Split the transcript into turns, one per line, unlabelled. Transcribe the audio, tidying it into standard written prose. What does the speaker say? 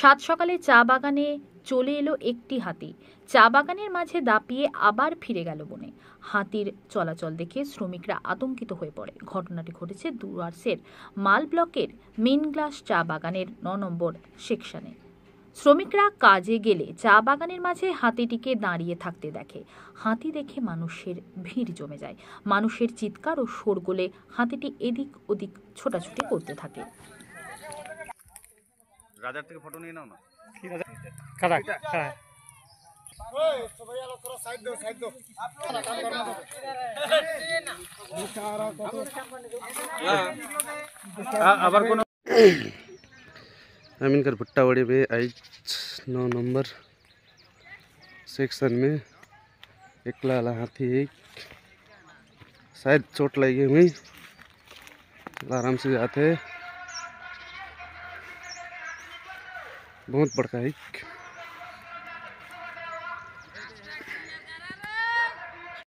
সাত সকালে চা বাগানে চলে এলো একটি হাতি। চা বাগানের মাঝে দাপিয়ে আবার ফিরে গেল বনে। হাতির চলাচল দেখে শ্রমিকরা আতঙ্কিত হয়ে পড়ে। ঘটনাটি ঘটেছে ডুয়ার্সের মাল ব্লকের মেন গ্লাস চা বাগানের ৯ নম্বর সেকশনে। শ্রমিকরা কাজে গেলে চা বাগানের মাঝে হাতিটিকে দাঁড়িয়ে থাকতে দেখে। হাতি দেখে মানুষের ভিড় জমে যায়। মানুষের চিৎকার ও শোরগোলে হাতিটি এদিক ওদিক ছোটাছুটি করতে থাকে।
রাজার থেকে ফটো নিয়ে নাও না।
কারা কারা
আবার কোন
अमीनकर भुट्टावाड़ी में आज 9 नंबर सेक्शन में एक लाला हाथी एक शायद चोट लगी हुई आराम से जाते हैं। बहुत बड़का है।